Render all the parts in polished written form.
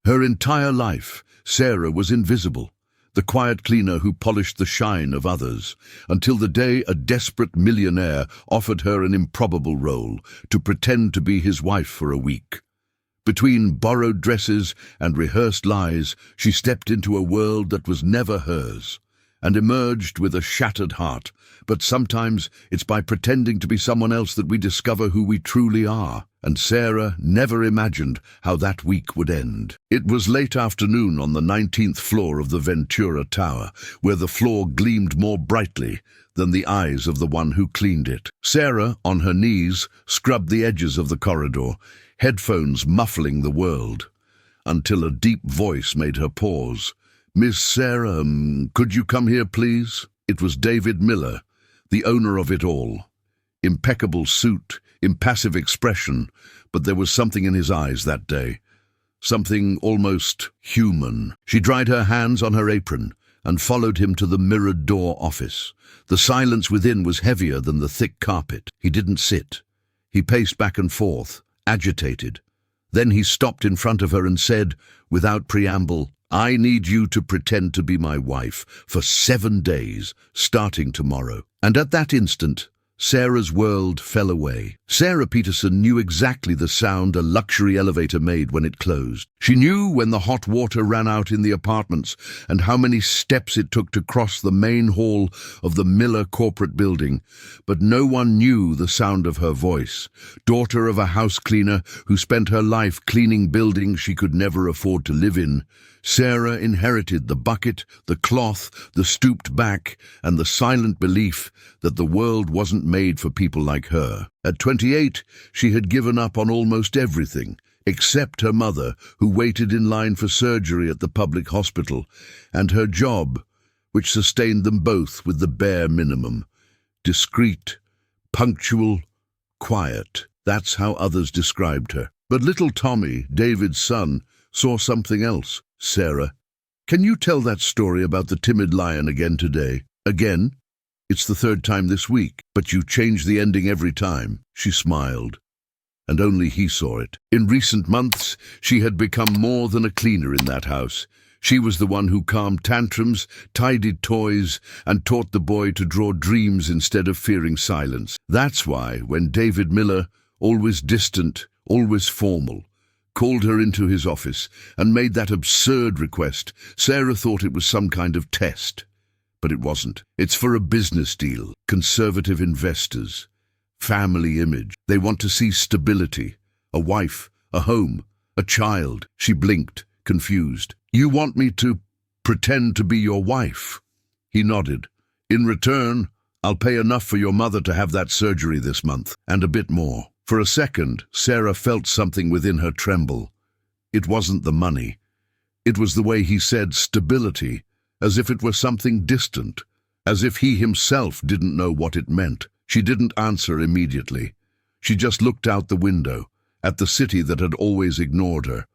Her entire life, Sarah was invisible, the quiet cleaner who polished the shine of others, until the day a desperate millionaire offered her an improbable role, to pretend to be his wife for a week. Between borrowed dresses and rehearsed lies, she stepped into a world that was never hers, and emerged with a shattered heart. But sometimes it's by pretending to be someone else that we discover who we truly are. And Sarah never imagined how that week would end. It was late afternoon on the 19th floor of the Ventura Tower, where the floor gleamed more brightly than the eyes of the one who cleaned it. Sarah, on her knees, scrubbed the edges of the corridor, headphones muffling the world, until a deep voice made her pause. "Miss Sarah, could you come here, please?" It was David Miller, the owner of it all. Impeccable suit, impassive expression, but there was something in his eyes that day. Something almost human. She dried her hands on her apron and followed him to the mirrored door office. The silence within was heavier than the thick carpet. He didn't sit. He paced back and forth, agitated. Then he stopped in front of her and said, without preamble, "I need you to pretend to be my wife for 7 days, starting tomorrow." And at that instant, Sarah's world fell away. Sarah Peterson knew exactly the sound a luxury elevator made when it closed. She knew when the hot water ran out in the apartments and how many steps it took to cross the main hall of the Miller corporate building. But no one knew the sound of her voice. Daughter of a house cleaner who spent her life cleaning buildings she could never afford to live in, Sarah inherited the bucket, the cloth, the stooped back, and the silent belief that the world wasn't made for people like her. At 28, she had given up on almost everything, except her mother, who waited in line for surgery at the public hospital, and her job, which sustained them both with the bare minimum. Discreet, punctual, quiet. That's how others described her. But little Tommy, David's son, saw something else. "Sarah, can you tell that story about the timid lion again today?" "Again? It's the 3rd time this week, but you change the ending every time." She smiled, and only he saw it. In recent months, she had become more than a cleaner in that house. She was the one who calmed tantrums, tidied toys, and taught the boy to draw dreams instead of fearing silence. That's why, when David Miller, always distant, always formal, called her into his office and made that absurd request, Sarah thought it was some kind of test. But it wasn't. It's for a business deal. Conservative investors. Family image. They want to see stability. A wife, a home, a child. She blinked, confused. "You want me to pretend to be your wife?" He nodded. "In return, I'll pay enough for your mother to have that surgery this month, and a bit more." For a second, Sarah felt something within her tremble. It wasn't the money. It was the way he said stability, as if it were something distant, as if he himself didn't know what it meant. She didn't answer immediately. She just looked out the window, at the city that had always ignored her.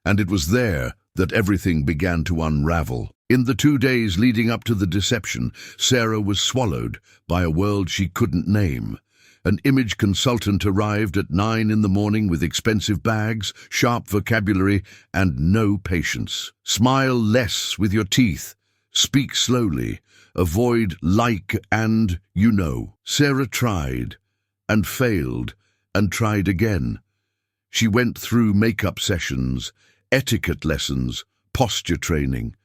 And it was there that everything began to unravel. In the 2 days leading up to the deception, Sarah was swallowed by a world she couldn't name. An image consultant arrived at 9 in the morning with expensive bags, sharp vocabulary, and no patience. "Smile less with your teeth. Speak slowly. Avoid like and you know." Sarah tried, and failed, and tried again. She went through makeup sessions, etiquette lessons, posture training.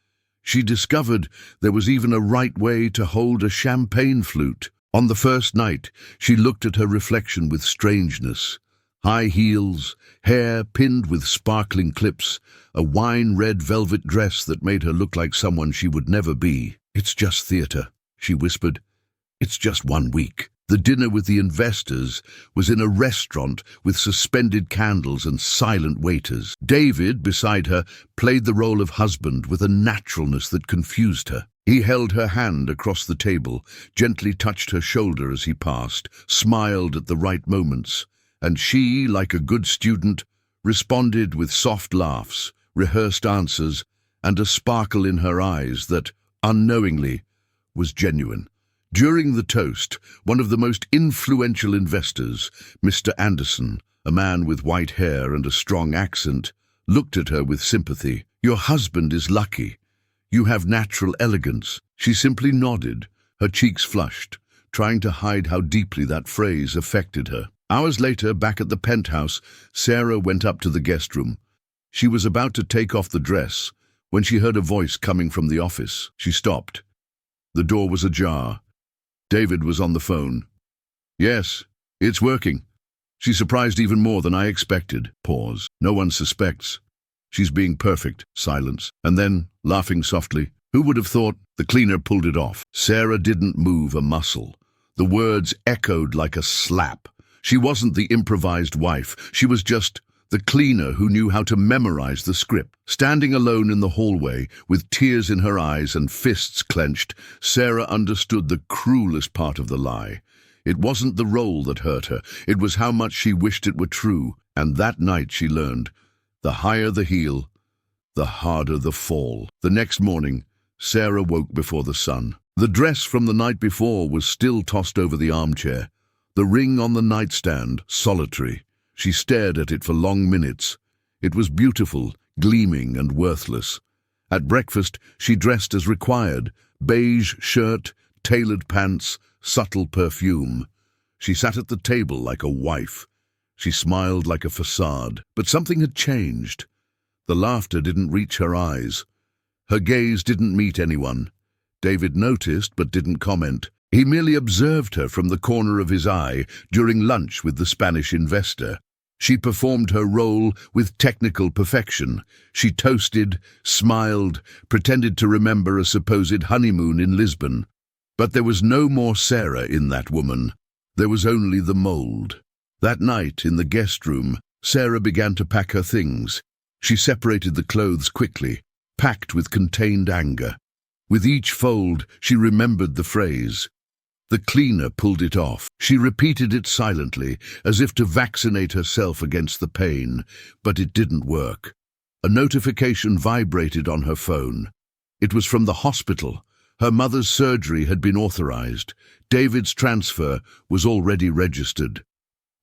She discovered there was even a right way to hold a champagne flute. On the first night, she looked at her reflection with strangeness. High heels, hair pinned with sparkling clips, a wine-red velvet dress that made her look like someone she would never be. "It's just theater," she whispered. "It's just 1 week." The dinner with the investors was in a restaurant with suspended candles and silent waiters. David, beside her, played the role of husband with a naturalness that confused her. He held her hand across the table, gently touched her shoulder as he passed, smiled at the right moments, and she, like a good student, responded with soft laughs, rehearsed answers, and a sparkle in her eyes that, unknowingly, was genuine. During the toast, one of the most influential investors, Mr. Anderson, a man with white hair and a strong accent, looked at her with sympathy. "Your husband is lucky. You have natural elegance." She simply nodded, her cheeks flushed, trying to hide how deeply that phrase affected her. Hours later, back at the penthouse, Sarah went up to the guest room. She was about to take off the dress when she heard a voice coming from the office. She stopped. The door was ajar. David was on the phone. "Yes, it's working." She surprised even more than I expected. Pause. "No one suspects. She's being perfect." Silence. And then, laughing softly, "Who would have thought?" The cleaner pulled it off. Sarah didn't move a muscle. The words echoed like a slap. She wasn't the improvised wife. She was just the cleaner who knew how to memorize the script. Standing alone in the hallway, with tears in her eyes and fists clenched, Sarah understood the cruelest part of the lie. It wasn't the role that hurt her. It was how much she wished it were true. And that night she learned, the higher the heel, the harder the fall. The next morning, Sarah woke before the sun. The dress from the night before was still tossed over the armchair, the ring on the nightstand solitary. She stared at it for long minutes. It was beautiful, gleaming and worthless. At breakfast, she dressed as required, beige shirt, tailored pants, subtle perfume. She sat at the table like a wife. She smiled like a facade. But something had changed. The laughter didn't reach her eyes. Her gaze didn't meet anyone. David noticed but didn't comment. He merely observed her from the corner of his eye during lunch with the Spanish investor. She performed her role with technical perfection. She toasted, smiled, pretended to remember a supposed honeymoon in Lisbon. But there was no more Sarah in that woman. There was only the mold. That night, in the guest room, Sarah began to pack her things. She separated the clothes quickly, packed with contained anger. With each fold, she remembered the phrase. The cleaner pulled it off. She repeated it silently, as if to vaccinate herself against the pain, but it didn't work. A notification vibrated on her phone. It was from the hospital. Her mother's surgery had been authorized. David's transfer was already registered.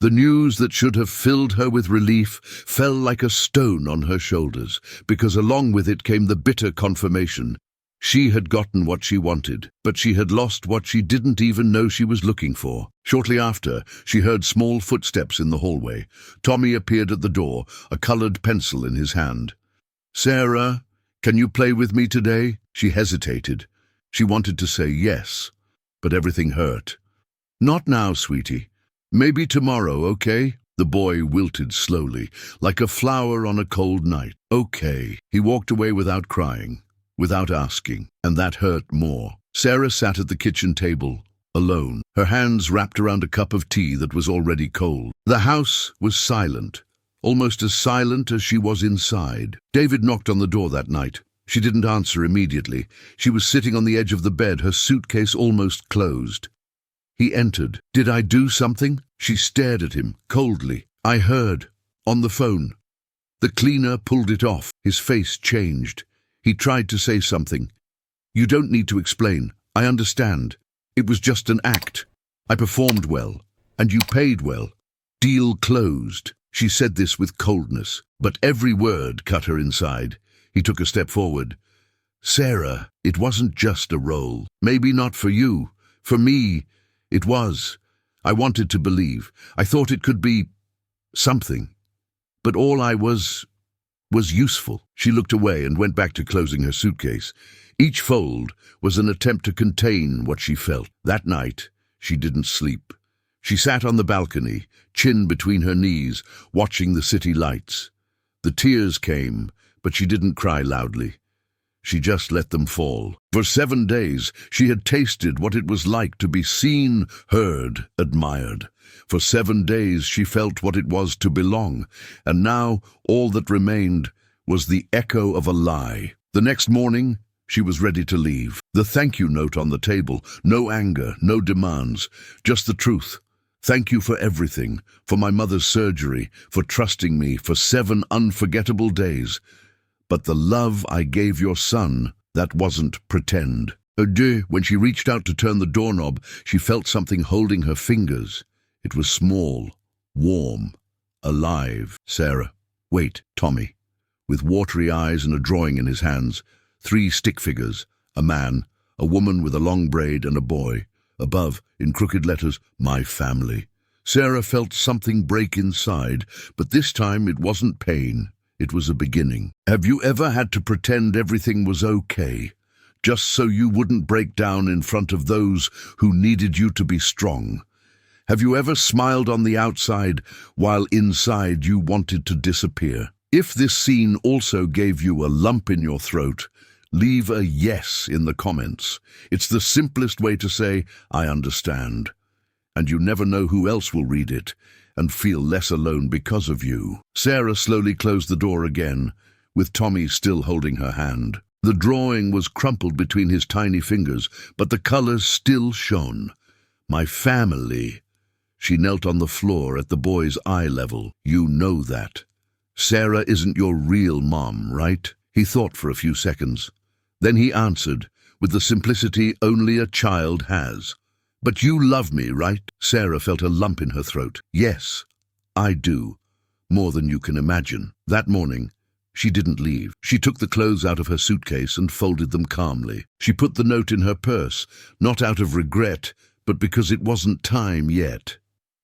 The news that should have filled her with relief fell like a stone on her shoulders, because along with it came the bitter confirmation. She had gotten what she wanted, but she had lost what she didn't even know she was looking for. Shortly after, she heard small footsteps in the hallway. Tommy appeared at the door, a colored pencil in his hand. "Sarah, can you play with me today?" She hesitated. She wanted to say yes, but everything hurt. "Not now, sweetie. Maybe tomorrow, okay?" The boy wilted slowly, like a flower on a cold night. "Okay." He walked away without crying, without asking, and that hurt more. Sarah sat at the kitchen table, alone, her hands wrapped around a cup of tea that was already cold. The house was silent, almost as silent as she was inside. David knocked on the door that night. She didn't answer immediately. She was sitting on the edge of the bed, her suitcase almost closed. He entered. "Did I do something?" She stared at him, coldly. "I heard. On the phone." The cleaner pulled it off. His face changed. He tried to say something. "You don't need to explain. I understand. It was just an act. I performed well, and you paid well. Deal closed." She said this with coldness, but every word cut her inside. He took a step forward. "Sarah, it wasn't just a role. Maybe not for you. For me, it was. I wanted to believe. I thought it could be something. But all I was useful." She looked away and went back to closing her suitcase. Each fold was an attempt to contain what she felt. That night, she didn't sleep. She sat on the balcony, chin between her knees, watching the city lights. The tears came, but she didn't cry loudly. She just let them fall. For 7 days, she had tasted what it was like to be seen, heard, admired. For 7 days, she felt what it was to belong, and now all that remained was the echo of a lie. The next morning, she was ready to leave. The thank you note on the table, no anger, no demands, just the truth. "Thank you for everything, for my mother's surgery, for trusting me, for 7 unforgettable days. But the love I gave your son, that wasn't pretend." Adieu. When she reached out to turn the doorknob, she felt something holding her fingers. It was small, warm, alive. "Sarah." "Wait, Tommy." with watery eyes and a drawing in his hands. 3 stick figures, a man, a woman with a long braid, and a boy. Above, in crooked letters, "My family." Sarah felt something break inside, but this time it wasn't pain. It was a beginning. Have you ever had to pretend everything was okay, just so you wouldn't break down in front of those who needed you to be strong? Have you ever smiled on the outside while inside you wanted to disappear? If this scene also gave you a lump in your throat, leave a yes in the comments. It's the simplest way to say, "I understand." And you never know who else will read it and feel less alone because of you. Sarah slowly closed the door again, with Tommy still holding her hand. The drawing was crumpled between his tiny fingers, but the colors still shone. "My family." She knelt on the floor at the boy's eye level. "You know that. Sarah isn't your real mom, right?" He thought for a few seconds. Then he answered, with the simplicity only a child has. "But you love me, right?" Sarah felt a lump in her throat. "Yes, I do. More than you can imagine." That morning, she didn't leave. She took the clothes out of her suitcase and folded them calmly. She put the note in her purse, not out of regret, but because it wasn't time yet.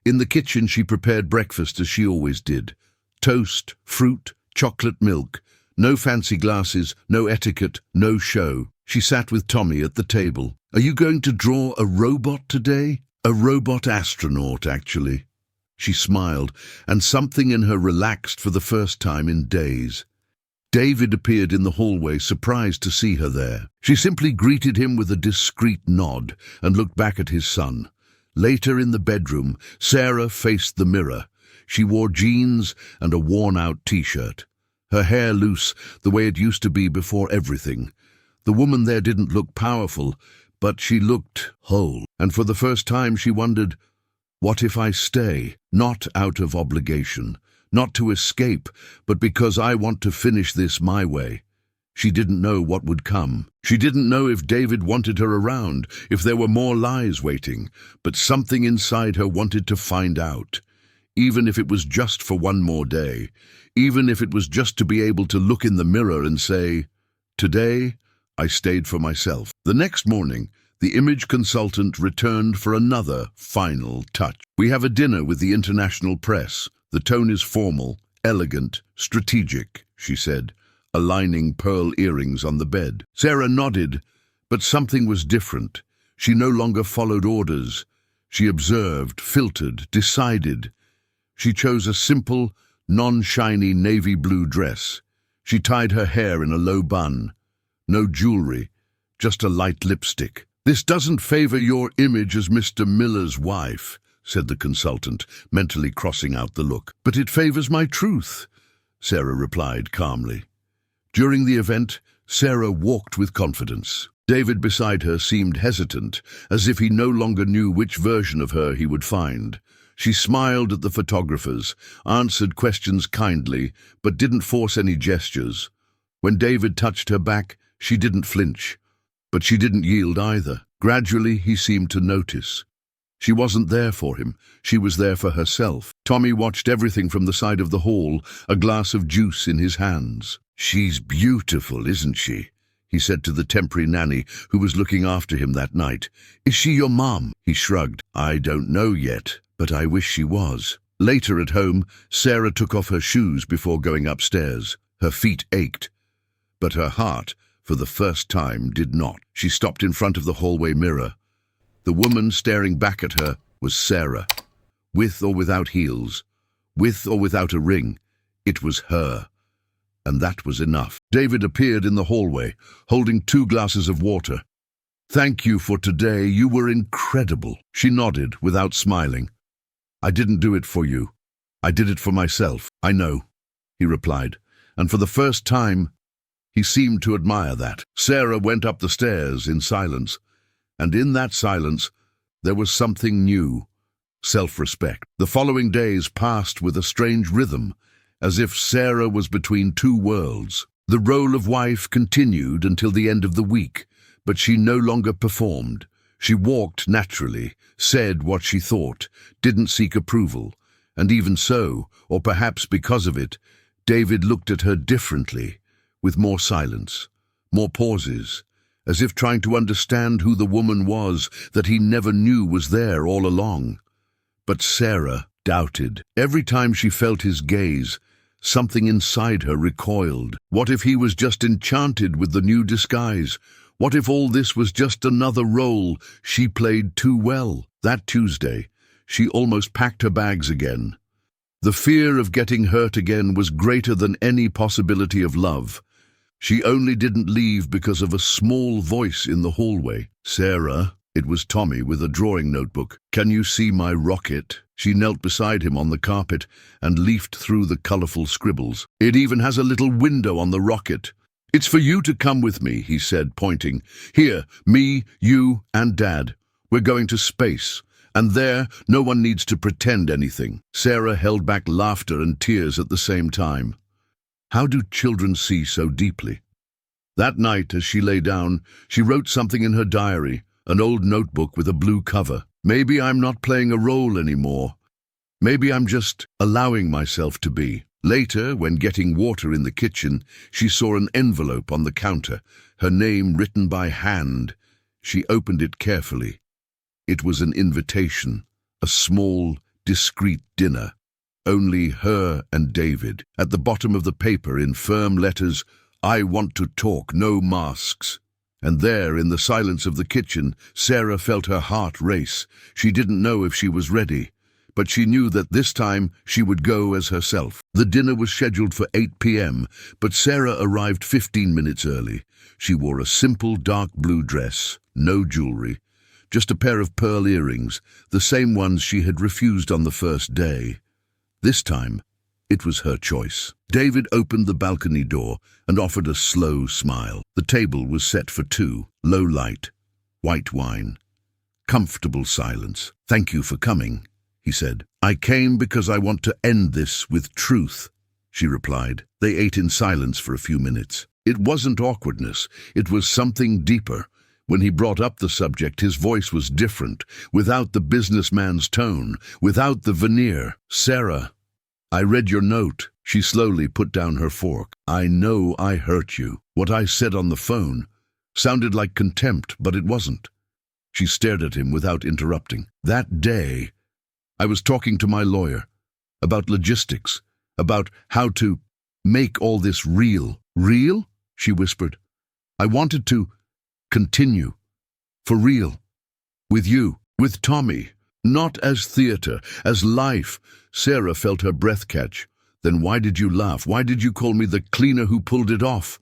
In the kitchen, she prepared breakfast as she always did. Toast, fruit, chocolate milk. No fancy glasses, no etiquette, no show. She sat with Tommy at the table. "Are you going to draw a robot today?" "A robot astronaut, actually." She smiled, and something in her relaxed for the first time in days. David appeared in the hallway, surprised to see her there. She simply greeted him with a discreet nod and looked back at his son. Later in the bedroom, Sarah faced the mirror. She wore jeans and a worn-out t-shirt. Her hair loose, the way it used to be before everything. The woman there didn't look powerful, but she looked whole. And for the first time she wondered, what if I stay? Not out of obligation, not to escape, but because I want to finish this my way. She didn't know what would come. She didn't know if David wanted her around, if there were more lies waiting, but something inside her wanted to find out. Even if it was just for one more day, even if it was just to be able to look in the mirror and say, "Today, I stayed for myself." The next morning, the image consultant returned for another final touch. "We have a dinner with the international press. The tone is formal, elegant, strategic," she said, aligning pearl earrings on the bed. Sarah nodded, but something was different. She no longer followed orders. She observed, filtered, decided. She chose a simple, non-shiny navy blue dress. She tied her hair in a low bun. No jewelry, just a light lipstick. "This doesn't favor your image as Mr. Miller's wife," said the consultant, mentally crossing out the look. "But it favors my truth," Sarah replied calmly. During the event, Sarah walked with confidence. David beside her seemed hesitant, as if he no longer knew which version of her he would find. She smiled at the photographers, answered questions kindly, but didn't force any gestures. When David touched her back, she didn't flinch. But she didn't yield either. Gradually, he seemed to notice. She wasn't there for him. She was there for herself. Tommy watched everything from the side of the hall, a glass of juice in his hands. "She's beautiful, isn't she?" he said to the temporary nanny who was looking after him that night. "Is she your mom?" He shrugged. "I don't know yet, but I wish she was." Later at home, Sarah took off her shoes before going upstairs. Her feet ached, but her heart, for the first time, did not. She stopped in front of the hallway mirror. The woman staring back at her was Sarah. With or without heels, with or without a ring, it was her. And that was enough. David appeared in the hallway, holding 2 glasses of water. "Thank you for today. You were incredible." She nodded without smiling. "I didn't do it for you. I did it for myself." "I know," he replied, and for the first time, he seemed to admire that. Sarah went up the stairs in silence, and in that silence, there was something new, self-respect. The following days passed with a strange rhythm, as if Sarah was between 2 worlds. The role of wife continued until the end of the week, but she no longer performed. She walked naturally, said what she thought, didn't seek approval, and even so, or perhaps because of it, David looked at her differently, with more silence, more pauses, as if trying to understand who the woman was that he never knew was there all along. But Sarah doubted. Every time she felt his gaze, something inside her recoiled. What if he was just enchanted with the new disguise? What if all this was just another role she played too well? That Tuesday, she almost packed her bags again. The fear of getting hurt again was greater than any possibility of love. She only didn't leave because of a small voice in the hallway. "Sarah," it was Tommy with a drawing notebook. "Can you see my rocket?" She knelt beside him on the carpet and leafed through the colorful scribbles. "It even has a little window on the rocket." "It's for you to come with me," he said, pointing. "Here, me, you, and Dad. We're going to space. And there, no one needs to pretend anything." Sarah held back laughter and tears at the same time. How do children see so deeply? That night, as she lay down, she wrote something in her diary, an old notebook with a blue cover. "Maybe I'm not playing a role anymore. Maybe I'm just allowing myself to be." Later, when getting water in the kitchen, she saw an envelope on the counter, her name written by hand. She opened it carefully. It was an invitation, a small, discreet dinner. Only her and David. At the bottom of the paper, in firm letters, "I want to talk, no masks." And there, in the silence of the kitchen, Sarah felt her heart race. She didn't know if she was ready, but she knew that this time she would go as herself. The dinner was scheduled for 8 p.m., but Sarah arrived 15 minutes early. She wore a simple dark blue dress, no jewelry, just a pair of pearl earrings, the same ones she had refused on the first day. This time, it was her choice. David opened the balcony door and offered a slow smile. The table was set for two, low light, white wine, comfortable silence. "Thank you for coming," he said. "I came because I want to end this with truth," she replied. They ate in silence for a few minutes. It wasn't awkwardness, it was something deeper. When he brought up the subject, his voice was different, without the businessman's tone, without the veneer. "Sarah, I read your note." She slowly put down her fork. "I know I hurt you. What I said on the phone sounded like contempt, but it wasn't." She stared at him without interrupting. "That day, I was talking to my lawyer about logistics, about how to make all this real." "Real?" she whispered. "I wanted to continue, for real, with you, with Tommy, not as theater, as life." Sarah felt her breath catch. "Then why did you laugh? Why did you call me the cleaner who pulled it off?"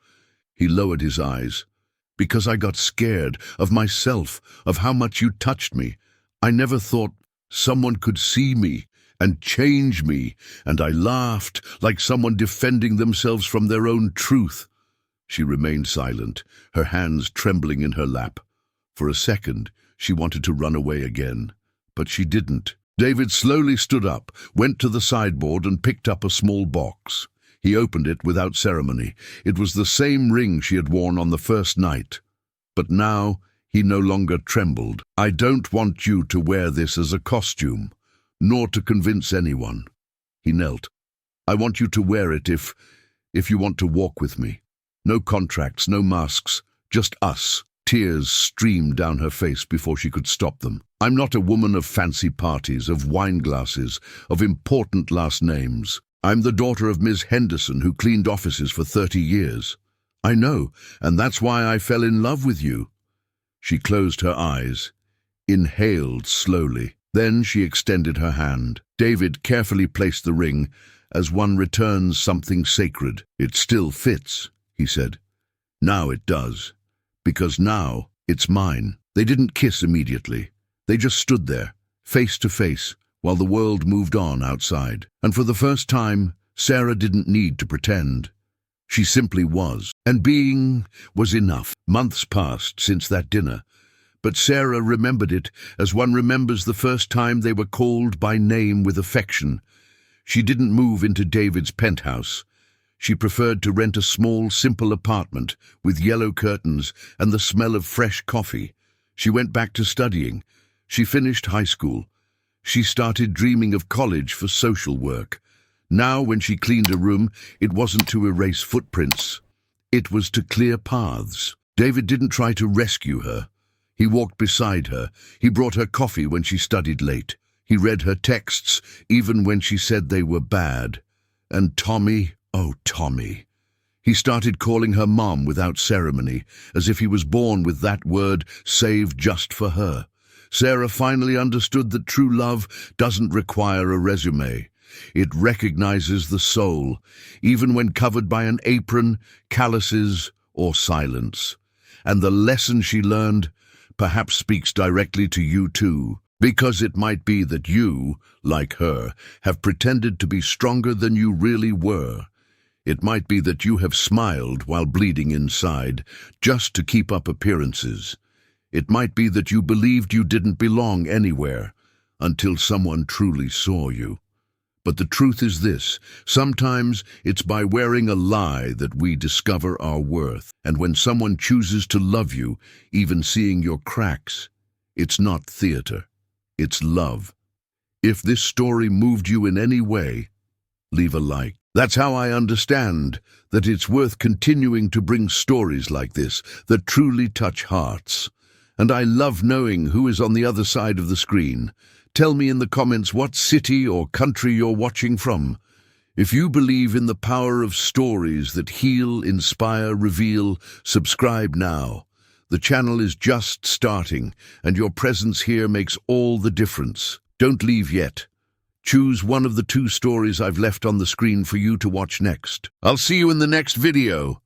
He lowered his eyes. "Because I got scared of myself, of how much you touched me. I never thought someone could see me and change me, and I laughed like someone defending themselves from their own truth." She remained silent, her hands trembling in her lap. For a second, she wanted to run away again, but she didn't. David slowly stood up, went to the sideboard and picked up a small box. He opened it without ceremony. It was the same ring she had worn on the first night. But now he no longer trembled. "I don't want you to wear this as a costume, nor to convince anyone." He knelt. "I want you to wear it if you want to walk with me. No contracts, no masks, just us." Tears streamed down her face before she could stop them. "I'm not a woman of fancy parties, of wine glasses, of important last names. I'm the daughter of Ms. Henderson, who cleaned offices for 30 years. I know, and that's why I fell in love with you." She closed her eyes, inhaled slowly. Then she extended her hand. David carefully placed the ring, as one returns something sacred. "It still fits," he said. "Now it does. Because now it's mine." They didn't kiss immediately. They just stood there, face to face, while the world moved on outside. And for the first time, Sarah didn't need to pretend. She simply was. And being was enough. Months passed since that dinner, but Sarah remembered it as one remembers the first time they were called by name with affection. She didn't move into David's penthouse. She preferred to rent a small, simple apartment with yellow curtains and the smell of fresh coffee. She went back to studying. She finished high school. She started dreaming of college for social work. Now, when she cleaned a room, it wasn't to erase footprints. It was to clear paths. David didn't try to rescue her. He walked beside her. He brought her coffee when she studied late. He read her texts, even when she said they were bad. And Tommy, oh Tommy. He started calling her Mom without ceremony, as if he was born with that word saved just for her. Sarah finally understood that true love doesn't require a resume. It recognizes the soul, even when covered by an apron, calluses, or silence. And the lesson she learned perhaps speaks directly to you too, because it might be that you, like her, have pretended to be stronger than you really were. It might be that you have smiled while bleeding inside, just to keep up appearances. It might be that you believed you didn't belong anywhere, until someone truly saw you. But the truth is this: sometimes it's by wearing a lie that we discover our worth. And when someone chooses to love you, even seeing your cracks, it's not theater, it's love. If this story moved you in any way, leave a like. That's how I understand that it's worth continuing to bring stories like this that truly touch hearts. And I love knowing who is on the other side of the screen. Tell me in the comments what city or country you're watching from. If you believe in the power of stories that heal, inspire, reveal, subscribe now. The channel is just starting, and your presence here makes all the difference. Don't leave yet. Choose one of the 2 stories I've left on the screen for you to watch next. I'll see you in the next video.